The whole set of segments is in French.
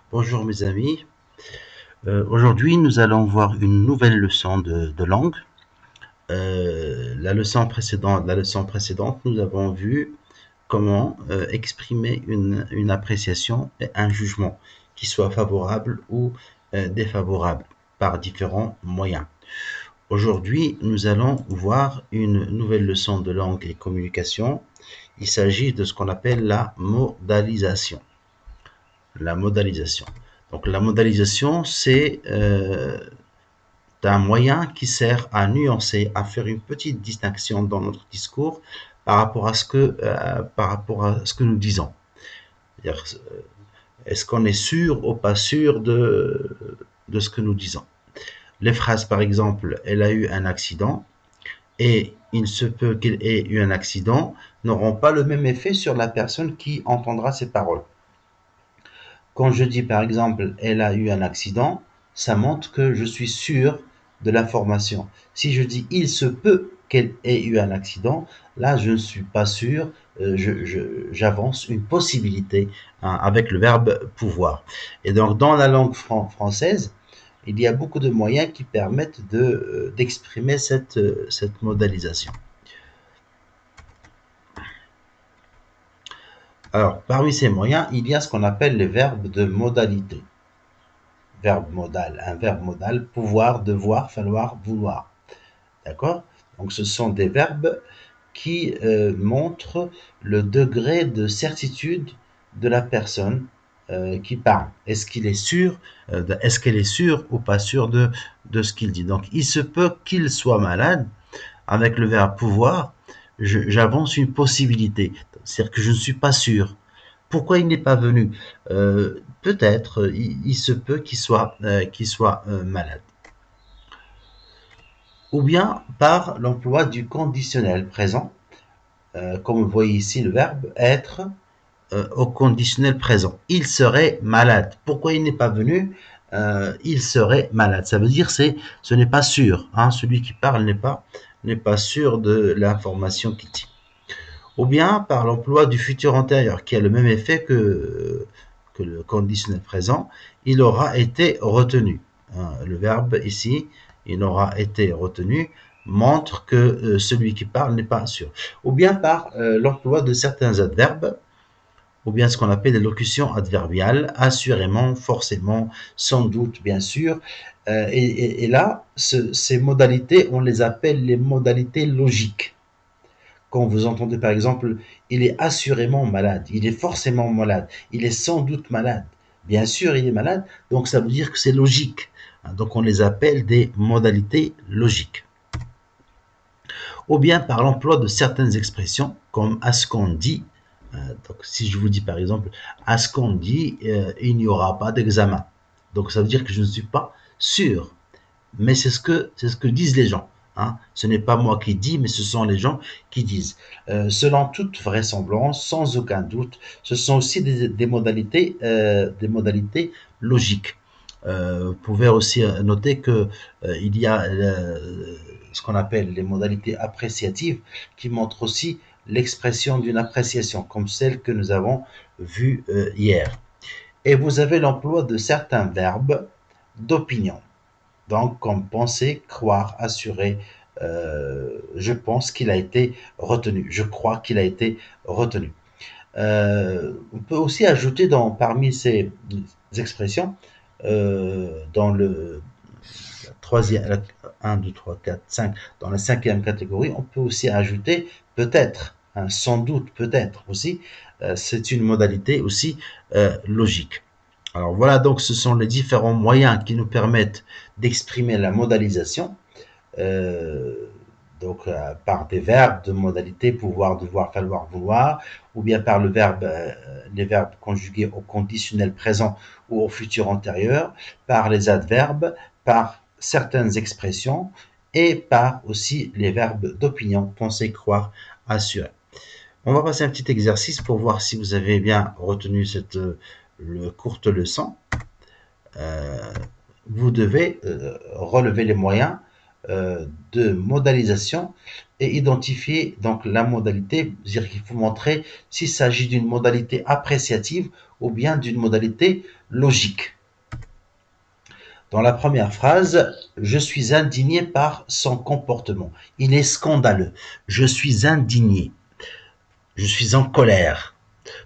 Bonjour mes amis. Aujourd'hui, nous allons voir une nouvelle leçon de langue. La leçon précédente, nous avons vu comment exprimer une appréciation et un jugement qui soit favorable ou défavorable par différents moyens. Aujourd'hui, nous allons voir une nouvelle leçon de langue et communication. Il s'agit de ce qu'on appelle la modalisation. La modalisation. Donc la modalisation, c'est un moyen qui sert à nuancer, à faire une petite distinction dans notre discours par rapport à ce que nous disons. Est-ce qu'on est sûr ou pas sûr de ce que nous disons? Les phrases, par exemple, elle a eu un accident et il se peut qu'elle ait eu un accident n'auront pas le même effet sur la personne qui entendra ces paroles. Quand je dis par exemple elle a eu un accident, ça montre que je suis sûr de l'information. Si je dis il se peut qu'elle ait eu un accident, là je ne suis pas sûr, j'avance une possibilité hein, avec le verbe pouvoir. Et donc dans la langue française, il y a beaucoup de moyens qui permettent d'exprimer cette modalisation. Alors, parmi ces moyens, il y a ce qu'on appelle les verbes de modalité. Verbe modal, un verbe modal, pouvoir, devoir, falloir, vouloir. D'accord? Donc ce sont des verbes qui montrent le degré de certitude de la personne qui parle. Est-ce qu'il est sûr, est-ce qu'elle est sûre ou pas sûre de ce qu'il dit? Donc il se peut qu'il soit malade. Avec le verbe pouvoir, j'avance une possibilité. C'est-à-dire que je ne suis pas sûr. Pourquoi il n'est pas venu? Peut-être, il se peut qu'il soit malade. Ou bien par l'emploi du conditionnel présent, comme vous voyez ici le verbe être au conditionnel présent. Il serait malade. Pourquoi il n'est pas venu? Il serait malade. Ça veut dire ce n'est pas sûr. Hein, celui qui parle n'est pas sûr de l'information qu'il dit. Ou bien par l'emploi du futur antérieur, qui a le même effet que le conditionnel présent, il aura été retenu. Le verbe ici, il aura été retenu, montre que celui qui parle n'est pas sûr. Ou bien par l'emploi de certains adverbes, ou bien ce qu'on appelle des locutions adverbiales, assurément, forcément, sans doute, bien sûr. Et là, ces modalités, on les appelle les modalités logiques. Quand vous entendez par exemple, il est assurément malade, il est forcément malade, il est sans doute malade. Bien sûr, il est malade, donc ça veut dire que c'est logique. Donc on les appelle des modalités logiques. Ou bien par l'emploi de certaines expressions, comme à ce qu'on dit. Donc si je vous dis par exemple, à ce qu'on dit, il n'y aura pas d'examen. Donc ça veut dire que je ne suis pas sûr, mais c'est ce que disent les gens. Hein. Ce n'est pas moi qui dis, mais ce sont les gens qui disent. Selon toute vraisemblance, sans aucun doute, ce sont aussi des modalités logiques. Vous pouvez aussi noter que il y a ce qu'on appelle les modalités appréciatives qui montrent aussi l'expression d'une appréciation, comme celle que nous avons vue hier. Et vous avez l'emploi de certains verbes d'opinion. Donc, comme penser, croire, assurer, je pense qu'il a été retenu. Je crois qu'il a été retenu. On peut aussi ajouter parmi ces expressions, dans le troisième, 1, 2, 3, 4, 5, dans la cinquième catégorie, on peut aussi ajouter peut-être, hein, sans doute, peut-être aussi. C'est une modalité aussi logique. Alors voilà, donc ce sont les différents moyens qui nous permettent d'exprimer la modalisation, euh, donc par des verbes de modalité pouvoir, devoir, falloir, vouloir, ou bien par les verbes conjugués au conditionnel présent ou au futur antérieur, par les adverbes, par certaines expressions et par aussi les verbes d'opinion, penser, croire, assurer. On va passer un petit exercice pour voir si vous avez bien retenu cette courte leçon. Euh, Vous devez relever les moyens de modalisation et identifier donc la modalité, c'est-à-dire qu'il faut montrer s'il s'agit d'une modalité appréciative ou bien d'une modalité logique. Dans la première phrase, je suis indigné par son comportement. Il est scandaleux. Je suis indigné. Je suis en colère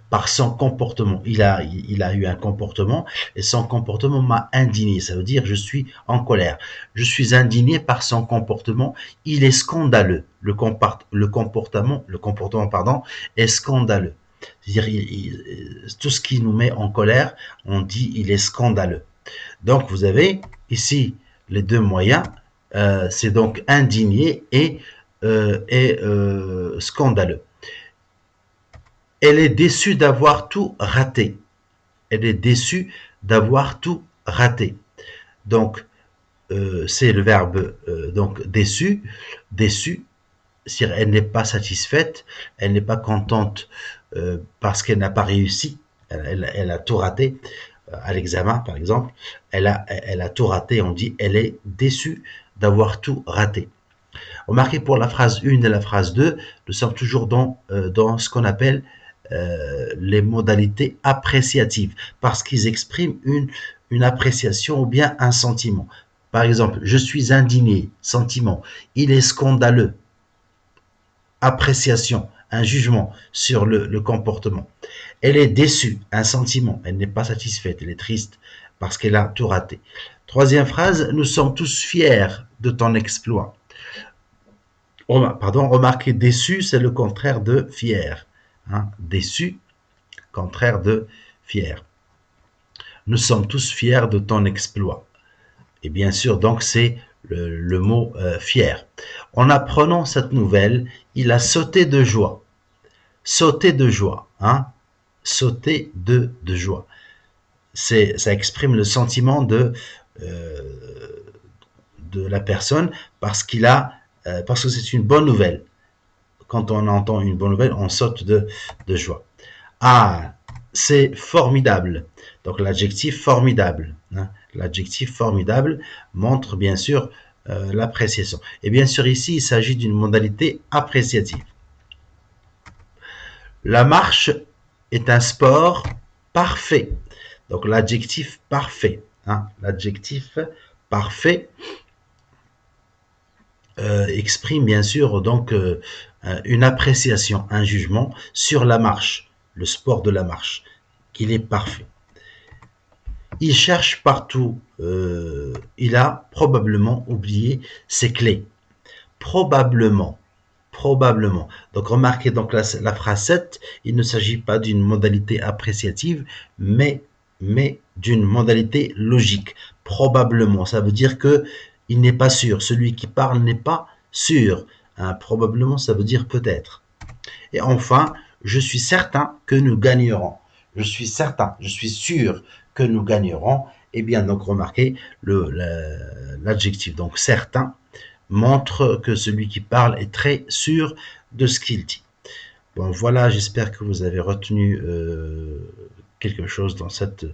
par son comportement. Il a eu un comportement et son comportement m'a indigné. Ça veut dire je suis en colère. Je suis indigné par son comportement. Il est scandaleux. Le comportement, pardon, est scandaleux. C'est-à-dire tout ce qui nous met en colère, on dit il est scandaleux. Donc vous avez ici les deux moyens. C'est donc indigné et scandaleux. Elle est déçue d'avoir tout raté. Elle est déçue d'avoir tout raté. Donc, c'est le verbe donc déçue. Déçue, c'est-à-dire elle n'est pas satisfaite, elle n'est pas contente parce qu'elle n'a pas réussi. Elle a tout raté à l'examen, par exemple. Elle a tout raté. On dit elle est déçue d'avoir tout raté. Remarquez pour la phrase 1 et la phrase 2, nous sommes toujours dans ce qu'on appelle les modalités appréciatives, parce qu'ils expriment une appréciation ou bien un sentiment. Par exemple, je suis indigné, sentiment. Il est scandaleux, appréciation, un jugement sur le comportement. Elle est déçue, un sentiment. Elle n'est pas satisfaite, elle est triste parce qu'elle a tout raté. Troisième phrase, nous sommes tous fiers de ton exploit. Pardon, remarquez, déçu, c'est le contraire de fier. Hein, déçu, contraire de fier. Nous sommes tous fiers de ton exploit. Et bien sûr, donc, c'est le mot fier. En apprenant cette nouvelle, il a sauté de joie. Sauté de joie. Hein, sauter de joie. Ça exprime le sentiment de la personne parce que c'est une bonne nouvelle. Quand on entend une bonne nouvelle, on saute de joie. Ah, c'est formidable. Donc l'adjectif formidable. Hein, l'adjectif formidable montre bien sûr l'appréciation. Et bien sûr ici, il s'agit d'une modalité appréciative. La marche est un sport parfait. Donc l'adjectif parfait. Hein, l'adjectif parfait exprime bien sûr donc une appréciation, un jugement sur la marche, le sport de la marche, qu'il est parfait. Il cherche partout. Il a probablement oublié ses clés. Probablement. Probablement. Donc remarquez donc la phrase 7, il ne s'agit pas d'une modalité appréciative, mais d'une modalité logique. Probablement, ça veut dire que il n'est pas sûr. Celui qui parle n'est pas sûr. Hein, probablement, ça veut dire peut-être. Et enfin, je suis certain que nous gagnerons. Je suis certain, je suis sûr que nous gagnerons. Eh bien, donc remarquez l'adjectif. Donc certain montre que celui qui parle est très sûr de ce qu'il dit. Bon, voilà, j'espère que vous avez retenu quelque chose dans cette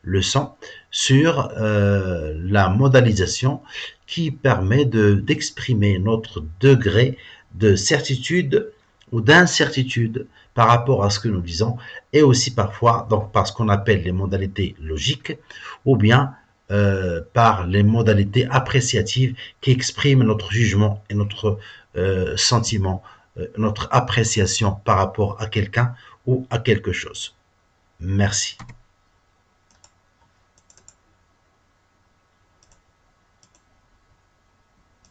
leçon sur la modalisation qui permet d'exprimer notre degré de certitude ou d'incertitude par rapport à ce que nous disons, et aussi parfois donc par ce qu'on appelle les modalités logiques, ou bien par les modalités appréciatives qui expriment notre jugement et notre sentiment, notre appréciation par rapport à quelqu'un ou à quelque chose. Merci.